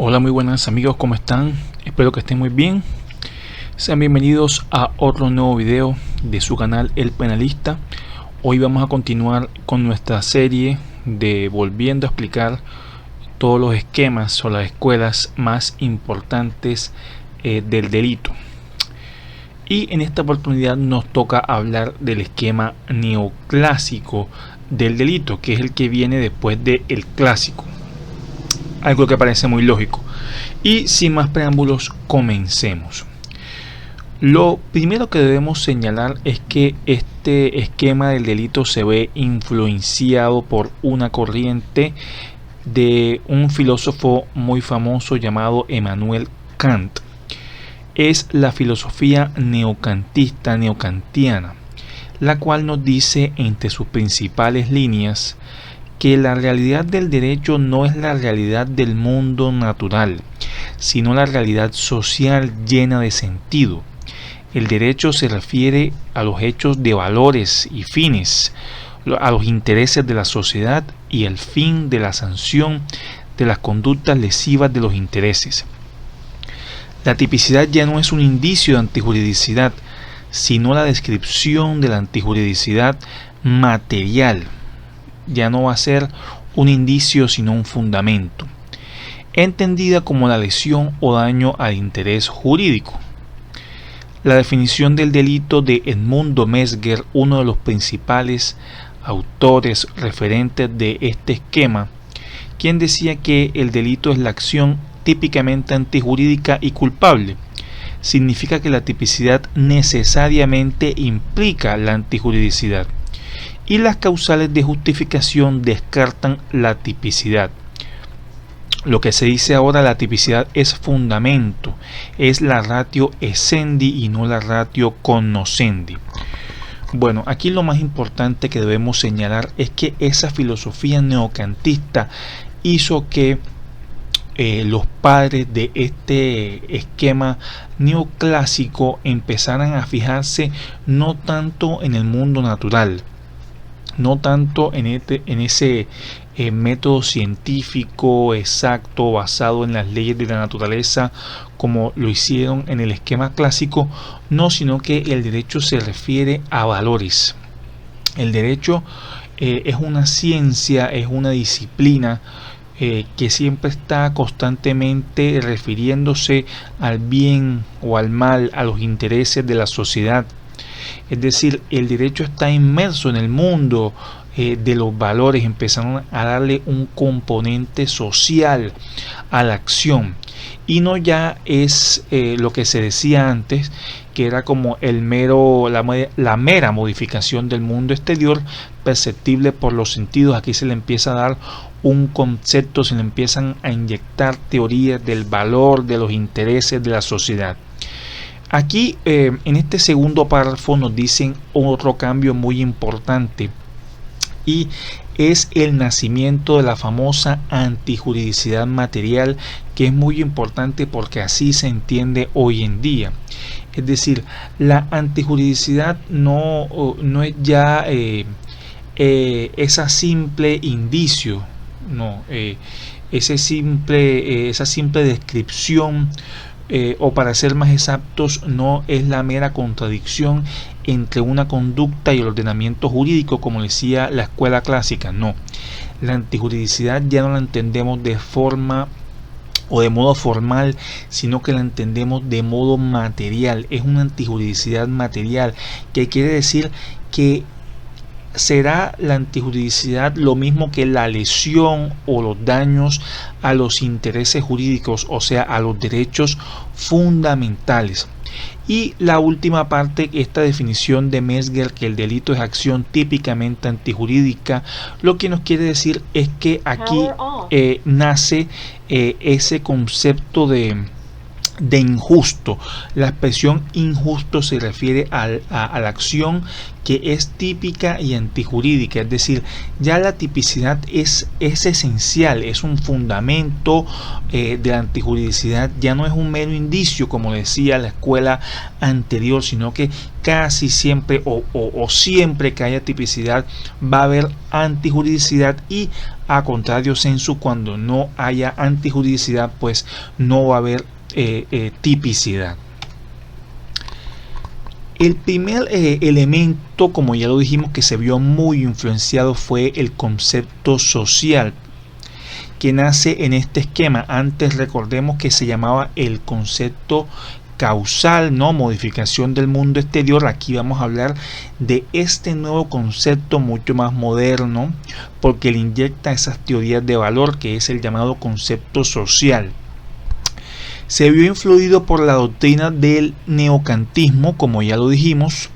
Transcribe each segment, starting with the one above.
Hola, muy buenas amigos, ¿cómo están? Espero que estén muy bien. Sean bienvenidos a otro nuevo video de su canal El Penalista. Hoy vamos a continuar con nuestra serie de volviendo a explicar todos los esquemas o las escuelas más importantes del delito. Y en esta oportunidad nos toca hablar del esquema neoclásico del delito, que es el que viene después del clásico. Algo que parece muy lógico. Y sin más preámbulos, comencemos. Lo primero que debemos señalar es que este esquema del delito se ve influenciado por una corriente de un filósofo muy famoso llamado Emmanuel Kant. Es la filosofía neocantiana, la cual nos dice entre sus principales líneas que la realidad del derecho no es la realidad del mundo natural, sino la realidad social llena de sentido. El derecho se refiere a los hechos de valores y fines, a los intereses de la sociedad y el fin de la sanción de las conductas lesivas de los intereses. La tipicidad ya no es un indicio de antijuridicidad, sino la descripción de la antijuridicidad material. Ya no va a ser un indicio sino un fundamento, entendida como la lesión o daño al interés jurídico. La definición del delito de Edmundo Mesger, uno de los principales autores referentes de este esquema, quien decía que el delito es la acción típicamente antijurídica y culpable, significa que la tipicidad necesariamente implica la antijuridicidad y las causales de justificación descartan la tipicidad. Lo que se dice ahora, la tipicidad es fundamento, es la ratio essendi y no la ratio cognoscendi. Bueno, aquí lo más importante que debemos señalar es que esa filosofía neocantista hizo que los padres de este esquema neoclásico empezaran a fijarse no tanto en el mundo natural, no tanto en ese método científico exacto basado en las leyes de la naturaleza como lo hicieron en el esquema clásico, no, sino que el derecho se refiere a valores. El derecho es una ciencia, es una disciplina que siempre está constantemente refiriéndose al bien o al mal, a los intereses de la sociedad. Es decir, el derecho está inmerso en el mundo de los valores, empezaron a darle un componente social a la acción y no ya es lo que se decía antes, que era como la mera modificación del mundo exterior perceptible por los sentidos. Aquí se le empieza a dar un concepto, se le empiezan a inyectar teorías del valor, de los intereses de la sociedad. Aquí en este segundo párrafo nos dicen otro cambio muy importante y es el nacimiento de la famosa antijuridicidad material, que es muy importante porque así se entiende hoy en día. Es decir, la antijuridicidad no es ya esa simple indicio, no, esa simple descripción, o para ser más exactos, no es la mera contradicción entre una conducta y el ordenamiento jurídico, como decía la escuela clásica. No, la antijuridicidad ya no la entendemos de forma o de modo formal, sino que la entendemos de modo material. Es una antijuridicidad material, que quiere decir que será la antijuridicidad lo mismo que la lesión o los daños a los intereses jurídicos, o sea, a los derechos fundamentales. Y la última parte, esta definición de Mesger, que el delito es acción típicamente antijurídica, lo que nos quiere decir es que aquí nace ese concepto de de injusto. La expresión injusto se refiere a la acción que es típica y antijurídica, es decir, ya la tipicidad es esencial, es un fundamento de la antijuridicidad, ya no es un mero indicio, como decía la escuela anterior, sino que casi siempre o siempre que haya tipicidad va a haber antijuridicidad, y a contrario sensu, cuando no haya antijuridicidad pues no va a haber tipicidad. El primer elemento, como ya lo dijimos, que se vio muy influenciado fue el concepto social, que nace en este esquema. Antes recordemos que se llamaba el concepto causal, ¿no? Modificación del mundo exterior. Aquí vamos a hablar de este nuevo concepto mucho más moderno, porque le inyecta esas teorías de valor, que es el llamado concepto social. Se vio influido por la doctrina del neocantismo, como ya lo dijimos,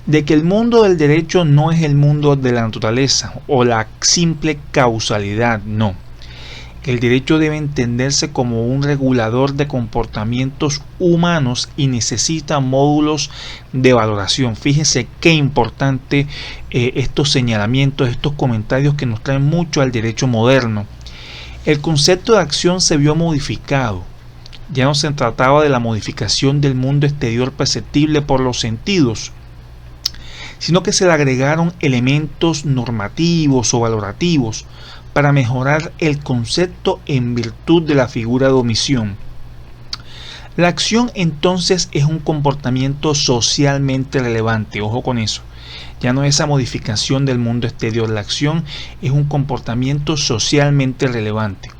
de que el mundo del derecho no es el mundo de la naturaleza o la simple causalidad, no. El derecho debe entenderse como un regulador de comportamientos humanos y necesita módulos de valoración. Fíjense qué importante estos señalamientos, estos comentarios que nos traen mucho al derecho moderno. El concepto de acción se vio modificado. Ya no se trataba de la modificación del mundo exterior perceptible por los sentidos, sino que se le agregaron elementos normativos o valorativos para mejorar el concepto en virtud de la figura de omisión. La acción entonces es un comportamiento socialmente relevante, ojo con eso. Ya no es esa modificación del mundo exterior, la acción es un comportamiento socialmente relevante.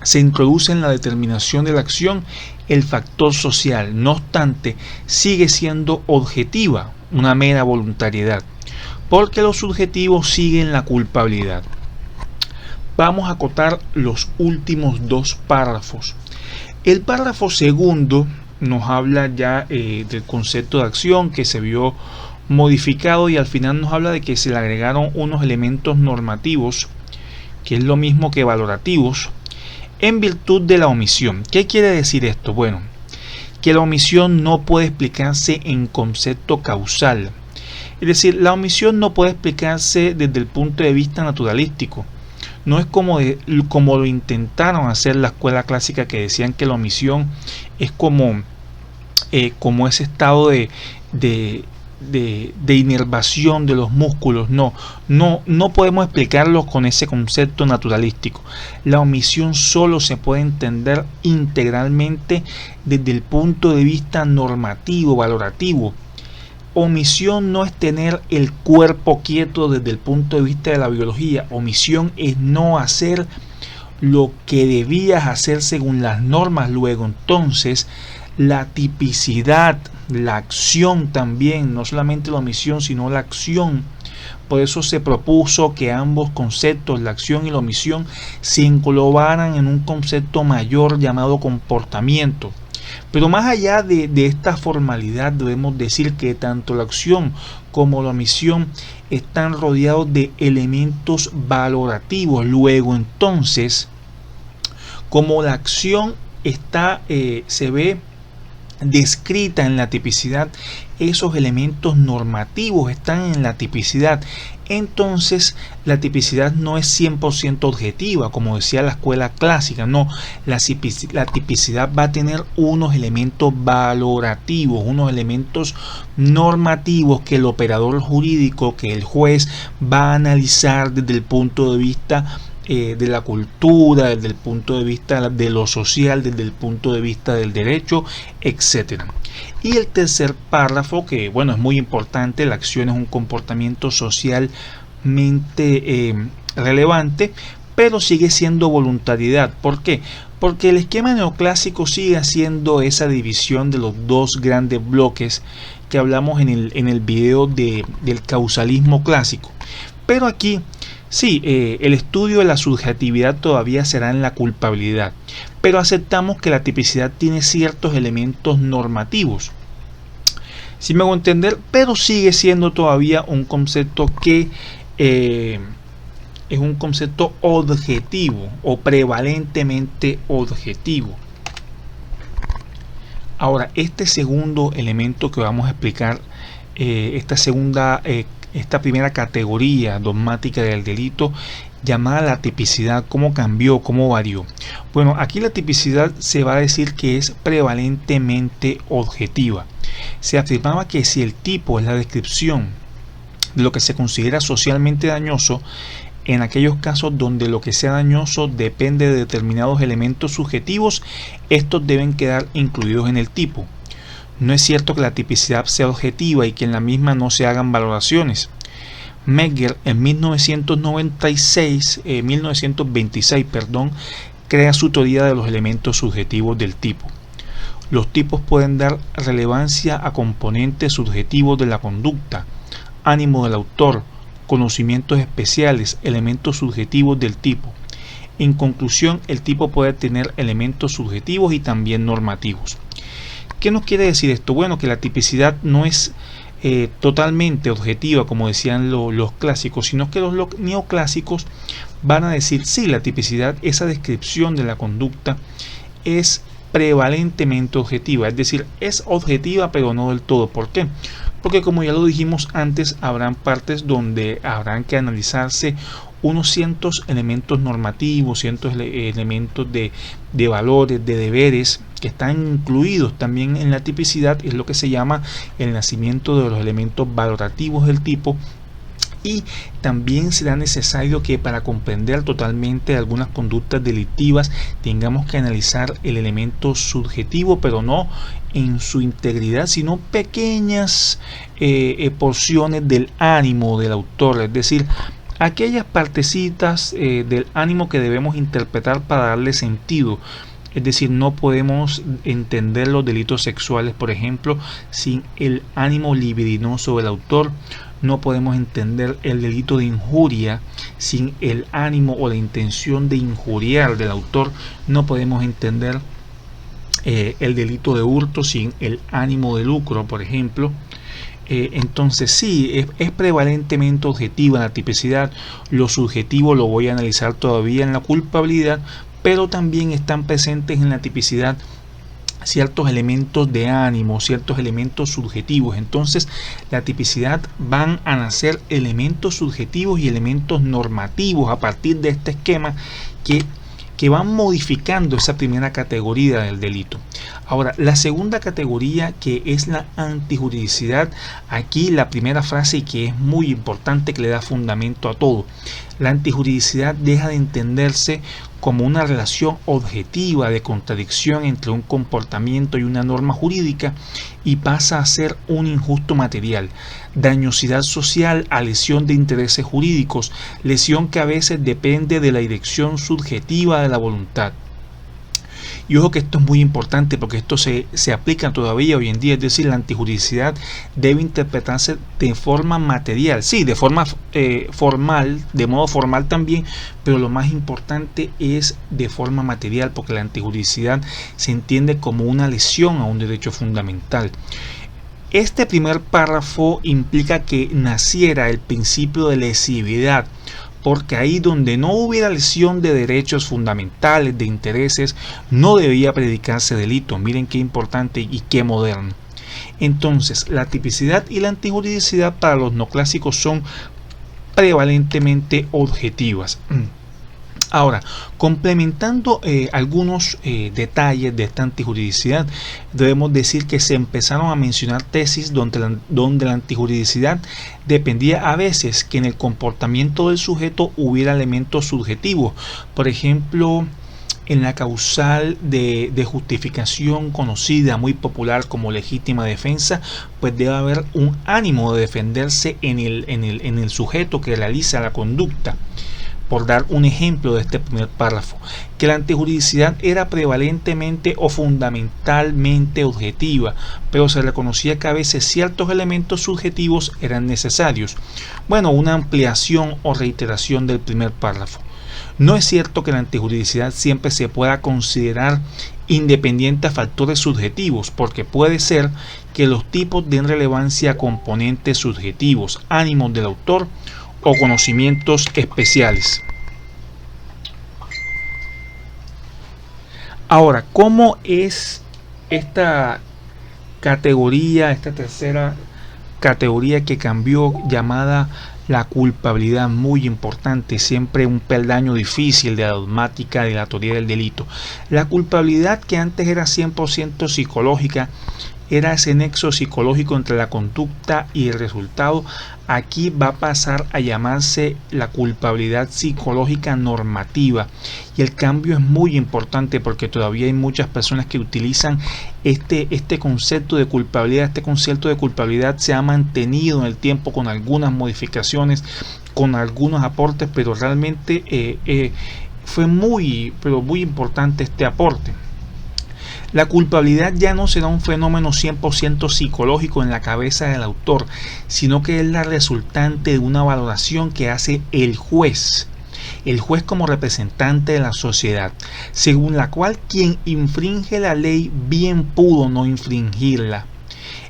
Se introduce en la determinación de la acción el factor social, no obstante, sigue siendo objetiva, una mera voluntariedad, porque los subjetivos siguen la culpabilidad. Vamos a acotar los últimos dos párrafos. El párrafo segundo nos habla ya del concepto de acción, que se vio modificado, y al final nos habla de que se le agregaron unos elementos normativos, que es lo mismo que valorativos, en virtud de la omisión. ¿Qué quiere decir esto? Bueno, que la omisión no puede explicarse en concepto causal. Es decir, la omisión no puede explicarse desde el punto de vista naturalístico. No es como lo intentaron hacer la escuela clásica, que decían que la omisión es como ese estado de inervación de los músculos. No podemos explicarlo con ese concepto naturalístico. La omisión solo se puede entender integralmente desde el punto de vista normativo, valorativo. Omisión no es tener el cuerpo quieto desde el punto de vista de la biología. Omisión es no hacer lo que debías hacer según las normas. Luego entonces la tipicidad, la acción también, no solamente la omisión sino la acción. Por eso se propuso que ambos conceptos, la acción y la omisión, se englobaran en un concepto mayor llamado comportamiento. Pero más allá de esta formalidad, debemos decir que tanto la acción como la omisión están rodeados de elementos valorativos. Luego entonces, como la acción se ve descrita en la tipicidad, esos elementos normativos están en la tipicidad. Entonces la tipicidad no es 100% objetiva, como decía la escuela clásica. No, la tipicidad va a tener unos elementos valorativos, unos elementos normativos que el operador jurídico, que el juez, va a analizar desde el punto de vista de la cultura, desde el punto de vista de lo social, desde el punto de vista del derecho, etcétera. Y el tercer párrafo, que bueno, es muy importante: la acción es un comportamiento socialmente relevante, pero sigue siendo voluntariedad. ¿Por qué? Porque el esquema neoclásico sigue haciendo esa división de los dos grandes bloques que hablamos en el video del causalismo clásico. Pero aquí sí, el estudio de la subjetividad todavía será en la culpabilidad, pero aceptamos que la tipicidad tiene ciertos elementos normativos. Si me hago entender, pero sigue siendo todavía un concepto que es un concepto objetivo o prevalentemente objetivo. Ahora, este segundo elemento que vamos a explicar, esta primera categoría dogmática del delito, llamada la tipicidad, ¿cómo cambió, cómo varió? Bueno, aquí la tipicidad se va a decir que es prevalentemente objetiva. Se afirmaba que si el tipo es la descripción de lo que se considera socialmente dañoso, en aquellos casos donde lo que sea dañoso depende de determinados elementos subjetivos, estos deben quedar incluidos en el tipo. No es cierto que la tipicidad sea objetiva y que en la misma no se hagan valoraciones. Menger en 1926 crea su teoría de los elementos subjetivos del tipo. Los tipos pueden dar relevancia a componentes subjetivos de la conducta, ánimo del autor, conocimientos especiales, elementos subjetivos del tipo. En conclusión, el tipo puede tener elementos subjetivos y también normativos. ¿Qué nos quiere decir esto? Bueno, que la tipicidad no es totalmente objetiva, como decían los clásicos, sino que los neoclásicos van a decir, sí, la tipicidad, esa descripción de la conducta, es prevalentemente objetiva, es decir, es objetiva pero no del todo. ¿Por qué? Porque, como ya lo dijimos antes, habrán partes donde habrán que analizarse unos cientos elementos normativos, cientos elementos de valores, de deberes, que están incluidos también en la tipicidad. Es lo que se llama el nacimiento de los elementos valorativos del tipo. Y también será necesario que, para comprender totalmente algunas conductas delictivas, tengamos que analizar el elemento subjetivo, pero no en su integridad, sino pequeñas porciones del ánimo del autor, es decir, aquellas partecitas del ánimo que debemos interpretar para darle sentido. Es decir, no podemos entender los delitos sexuales, por ejemplo, sin el ánimo libidinoso del autor. No podemos entender el delito de injuria sin el ánimo o la intención de injuriar del autor. No podemos entender el delito de hurto sin el ánimo de lucro, por ejemplo. Entonces sí, es prevalentemente objetiva la tipicidad. Lo subjetivo lo voy a analizar todavía en la culpabilidad, pero también están presentes en la tipicidad ciertos elementos de ánimo, ciertos elementos subjetivos. Entonces, la tipicidad van a nacer elementos subjetivos y elementos normativos a partir de este esquema que van modificando esa primera categoría del delito. Ahora, la segunda categoría, que es la antijuridicidad, aquí la primera frase, y que es muy importante, que le da fundamento a todo. La antijuridicidad deja de entenderse como una relación objetiva de contradicción entre un comportamiento y una norma jurídica y pasa a ser un injusto material, dañosidad social a lesión de intereses jurídicos, lesión que a veces depende de la dirección subjetiva de la voluntad. Y ojo que esto es muy importante, porque esto se aplica todavía hoy en día, es decir, la antijuridicidad debe interpretarse de forma material, sí, de forma formal, de modo formal también, pero lo más importante es de forma material, porque la antijuridicidad se entiende como una lesión a un derecho fundamental. Este primer párrafo implica que naciera el principio de lesividad, porque ahí donde no hubiera lesión de derechos fundamentales, de intereses, no debía predicarse delito. Miren qué importante y qué moderno. Entonces, la tipicidad y la antijuridicidad para los no clásicos son prevalentemente objetivas. Ahora, complementando algunos detalles de esta antijuridicidad, debemos decir que se empezaron a mencionar tesis donde la antijuridicidad dependía a veces que en el comportamiento del sujeto hubiera elementos subjetivos. Por ejemplo, en la causal de justificación conocida, muy popular como legítima defensa, pues debe haber un ánimo de defenderse en el sujeto que realiza la conducta. Por dar un ejemplo de este primer párrafo, que la antijuridicidad era prevalentemente o fundamentalmente objetiva, pero se reconocía que a veces ciertos elementos subjetivos eran necesarios. Bueno, una ampliación o reiteración del primer párrafo. No es cierto que la antijuridicidad siempre se pueda considerar independiente a factores subjetivos, porque puede ser que los tipos den relevancia a componentes subjetivos, ánimos del autor o conocimientos especiales. Ahora, ¿cómo es esta categoría, esta tercera categoría que cambió, llamada la culpabilidad, muy importante, siempre un peldaño difícil de la dogmática de la teoría del delito. La culpabilidad, que antes era 100% psicológica, era ese nexo psicológico entre la conducta y el resultado. Aquí va a pasar a llamarse la culpabilidad psicológica normativa, y el cambio es muy importante porque todavía hay muchas personas que utilizan este concepto de culpabilidad. Este concepto de culpabilidad se ha mantenido en el tiempo con algunas modificaciones, con algunos aportes, pero realmente fue muy importante este aporte. La culpabilidad ya no será un fenómeno 100% psicológico en la cabeza del autor, sino que es la resultante de una valoración que hace el juez como representante de la sociedad, según la cual quien infringe la ley bien pudo no infringirla.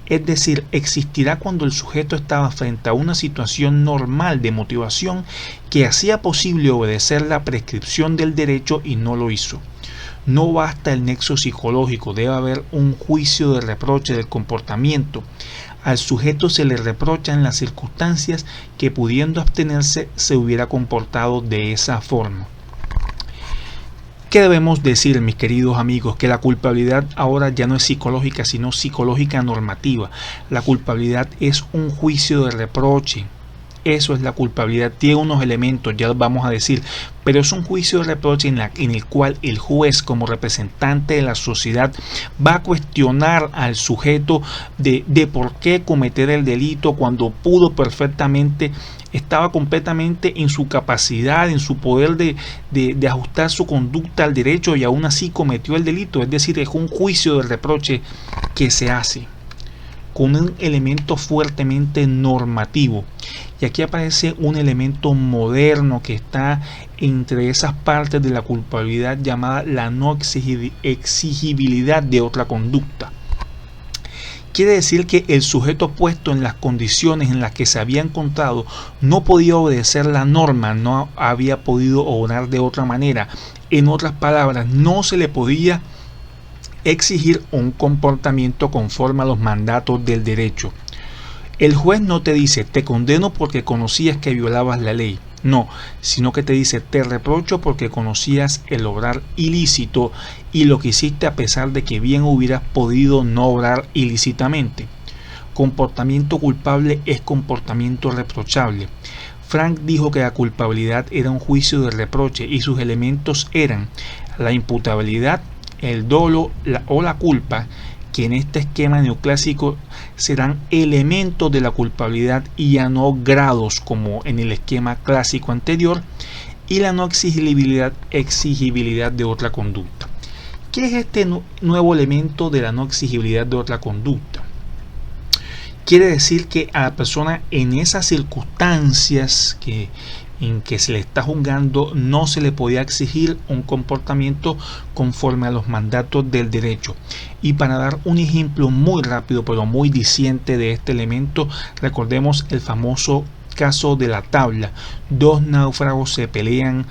Es decir, existirá cuando el sujeto estaba frente a una situación normal de motivación que hacía posible obedecer la prescripción del derecho y no lo hizo. No basta el nexo psicológico, debe haber un juicio de reproche del comportamiento. Al sujeto se le reprochan las circunstancias que, pudiendo abstenerse, se hubiera comportado de esa forma. ¿Qué debemos decir, mis queridos amigos? Que la culpabilidad ahora ya no es psicológica, sino psicológica normativa. La culpabilidad es un juicio de reproche. Eso es la culpabilidad. Tiene unos elementos, ya los vamos a decir, pero es un juicio de reproche en el cual el juez, como representante de la sociedad, va a cuestionar al sujeto de por qué cometer el delito cuando pudo perfectamente, estaba completamente en su capacidad, en su poder de ajustar su conducta al derecho, y aún así cometió el delito. Es decir, es un juicio de reproche que se hace con un elemento fuertemente normativo. Y aquí aparece un elemento moderno que está entre esas partes de la culpabilidad, llamada la no exigibilidad de otra conducta. Quiere decir que el sujeto, puesto en las condiciones en las que se había encontrado, no podía obedecer la norma, no había podido obrar de otra manera. En otras palabras, no se le podía exigir un comportamiento conforme a los mandatos del derecho. El juez no te dice: te condeno porque conocías que violabas la ley. No, sino que te dice: te reprocho porque conocías el obrar ilícito y lo que hiciste a pesar de que bien hubieras podido no obrar ilícitamente. Comportamiento culpable es comportamiento reprochable. Frank dijo que la culpabilidad era un juicio de reproche y sus elementos eran la imputabilidad, el dolo o la culpa, que en este esquema neoclásico serán elementos de la culpabilidad y ya no grados como en el esquema clásico anterior, y la no exigibilidad de otra conducta. ¿Qué es este nuevo elemento de la no exigibilidad de otra conducta? Quiere decir que a la persona en esas circunstancias en que se le está juzgando no se le podía exigir un comportamiento conforme a los mandatos del derecho. Y para dar un ejemplo muy rápido pero muy diciente de este elemento, recordemos el famoso caso de la tabla. Dos náufragos se pelean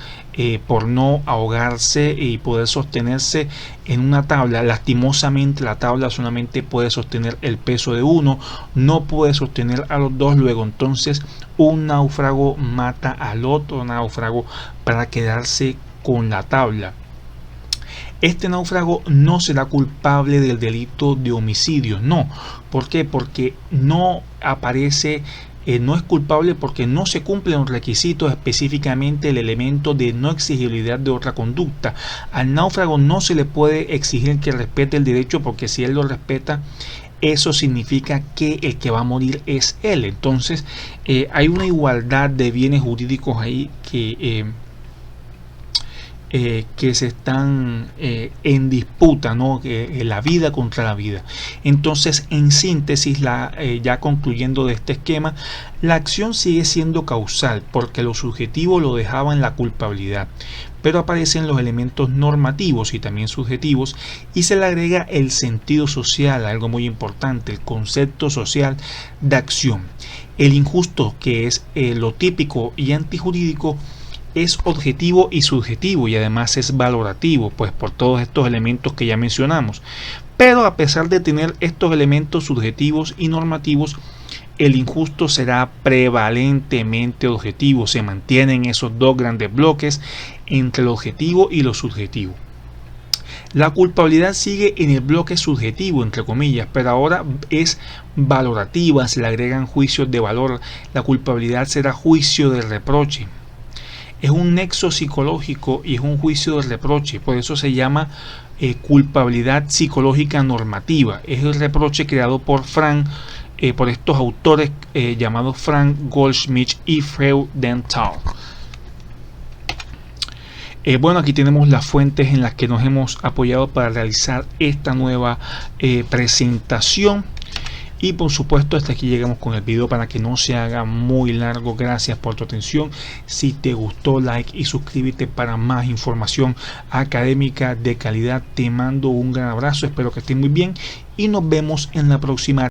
por no ahogarse y poder sostenerse en una tabla. Lastimosamente la tabla solamente puede sostener el peso de uno, no puede sostener a los dos. Luego entonces un náufrago mata al otro náufrago para quedarse con la tabla. Este náufrago no será culpable del delito de homicidio, no. ¿Por qué? Porque no aparece, no es culpable porque no se cumplen los requisitos, específicamente el elemento de no exigibilidad de otra conducta. Al náufrago no se le puede exigir que respete el derecho, porque si él lo respeta, eso significa que el que va a morir es él. Entonces hay una igualdad de bienes jurídicos ahí que se están en disputa, ¿no? La vida contra la vida. Entonces, en síntesis, ya concluyendo de este esquema, la acción sigue siendo causal porque lo subjetivo lo dejaba en la culpabilidad, pero aparecen los elementos normativos y también subjetivos, y se le agrega el sentido social, algo muy importante, el concepto social de acción. El injusto, que es lo típico y antijurídico, es objetivo y subjetivo y además es valorativo, pues por todos estos elementos que ya mencionamos. Pero a pesar de tener estos elementos subjetivos y normativos, el injusto será prevalentemente objetivo. Se mantienen esos dos grandes bloques entre lo objetivo y lo subjetivo. La culpabilidad sigue en el bloque subjetivo, entre comillas, pero ahora es valorativa, se le agregan juicios de valor. La culpabilidad será juicio de reproche. Es un nexo psicológico y es un juicio de reproche, por eso se llama culpabilidad psicológica normativa. Es el reproche creado por por estos autores llamados Frank Goldschmidt y Freudenthal. Bueno, aquí tenemos las fuentes en las que nos hemos apoyado para realizar esta nueva presentación. Y por supuesto hasta aquí llegamos con el video para que no se haga muy largo. Gracias por tu atención. Si te gustó, like y suscríbete para más información académica de calidad. Te mando un gran abrazo, espero que estés muy bien y nos vemos en la próxima.